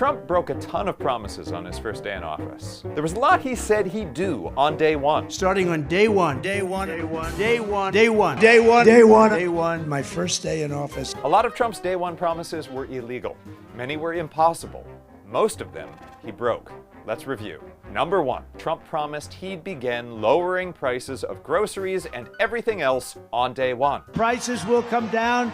Trump broke a ton of promises on his first day in office. There was a lot he said he'd do on day one. Starting on day one, my first day in office. A lot of Trump's day one promises were illegal. Many were impossible. Most of them he broke. Let's review. Number one, Trump promised he'd begin lowering prices of groceries and everything else on day one. Prices will come down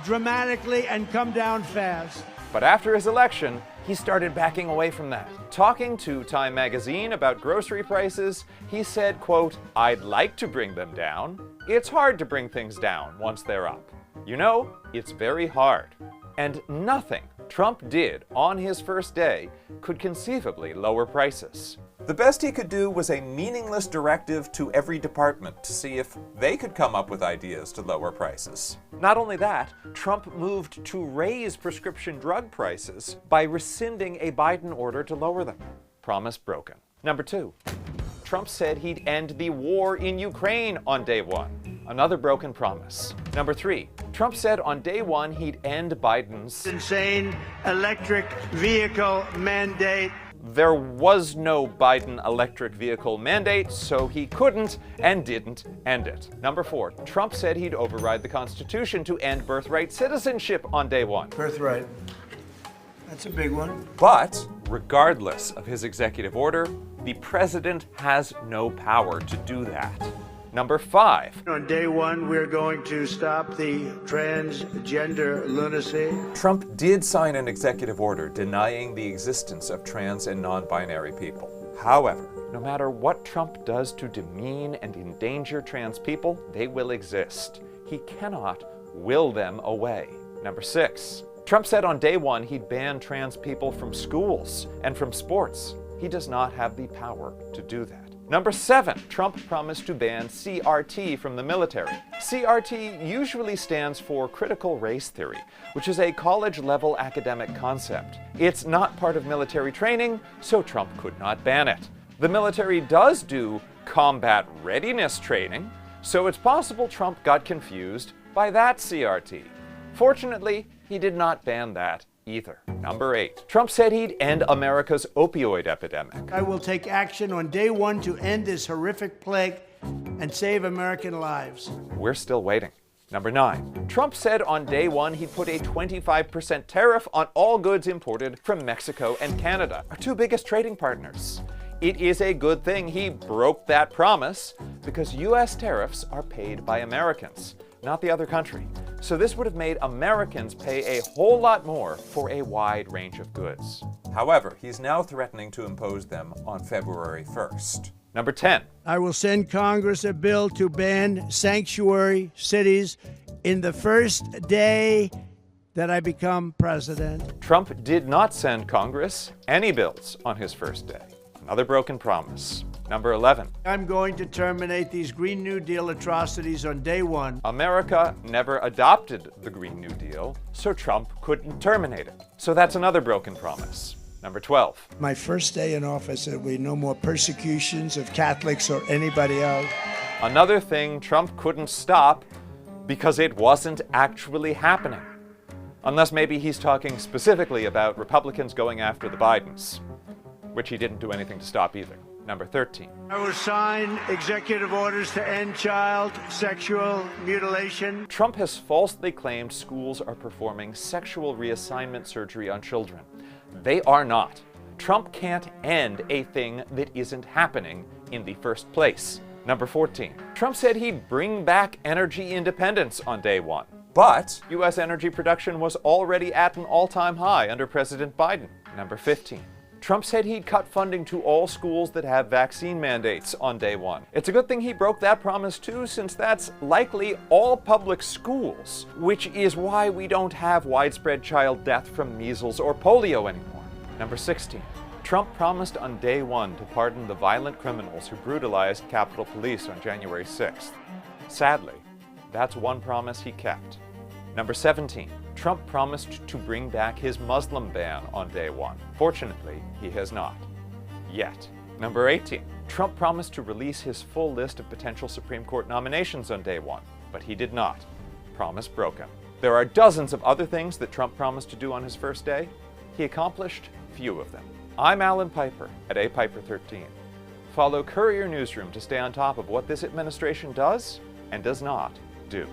dramatically and come down fast. But after his election, he started backing away from that. Talking to Time magazine about grocery prices, he said, quote, "I'd like to bring them down. It's hard to bring things down once they're up. You know, it's very hard." And nothing Trump did on his first day could conceivably lower prices. The best he could do was a meaningless directive to every department to see if they could come up with ideas to lower prices. Not only that, Trump moved to raise prescription drug prices by rescinding a Biden order to lower them. Promise broken. Number two, Trump said he'd end the war in Ukraine on day one. Another broken promise. Number three, Trump said on day one he'd end Biden's insane electric vehicle mandate. There was no Biden electric vehicle mandate, so he couldn't and didn't end it. Number four, Trump said he'd override the Constitution to end birthright citizenship on day one. Birthright. That's a big one. But regardless of his executive order, the president has no power to do that. Number five. On day one, we're going to stop the transgender lunacy. Trump did sign an executive order denying the existence of trans and non-binary people. However, no matter what Trump does to demean and endanger trans people, they will exist. He cannot will them away. Number six. Trump said on day one he'd ban trans people from schools and from sports. He does not have the power to do that. Number seven, Trump promised to ban CRT from the military. CRT usually stands for critical race theory, which is a college-level academic concept. It's not part of military training, so Trump could not ban it. The military does do combat readiness training, so it's possible Trump got confused by that CRT. Fortunately, he did not ban that either. Number eight, Trump said he'd end America's opioid epidemic. I will take action on day one to end this horrific plague and save American lives. We're still waiting. Number nine, Trump said on day one he'd put a 25% tariff on all goods imported from Mexico and Canada, our two biggest trading partners. It is a good thing he broke that promise because U.S. tariffs are paid by Americans, not the other country. So this would have made Americans pay a whole lot more for a wide range of goods. However, he's now threatening to impose them on February 1st. Number 10. I will send Congress a bill to ban sanctuary cities in the first day that I become president. Trump did not send Congress any bills on his first day. Another broken promise. Number 11. I'm going to terminate these Green New Deal atrocities on day one. America never adopted the Green New Deal, so Trump couldn't terminate it. So that's another broken promise. Number 12. My first day in office, there will be no more persecutions of Catholics or anybody else. Another thing Trump couldn't stop because it wasn't actually happening. Unless maybe he's talking specifically about Republicans going after the Bidens, which he didn't do anything to stop either. Number 13. I will sign executive orders to end child sexual mutilation. Trump has falsely claimed schools are performing sexual reassignment surgery on children. They are not. Trump can't end a thing that isn't happening in the first place. Number 14. Trump said he'd bring back energy independence on day one. But U.S. energy production was already at an all-time high under President Biden. Number 15. Trump said he'd cut funding to all schools that have vaccine mandates on day one. It's a good thing he broke that promise too, since that's likely all public schools, which is why we don't have widespread child death from measles or polio anymore. Number 16. Trump promised on day one to pardon the violent criminals who brutalized Capitol Police on January 6th. Sadly, that's one promise he kept. Number 17. Trump promised to bring back his Muslim ban on day one. Fortunately, he has not. Yet. Number 18. Trump promised to release his full list of potential Supreme Court nominations on day one, but he did not. Promise broken. There are dozens of other things that Trump promised to do on his first day, he accomplished few of them. I'm Alan Piper at apiper13. Follow Courier Newsroom to stay on top of what this administration does and does not do.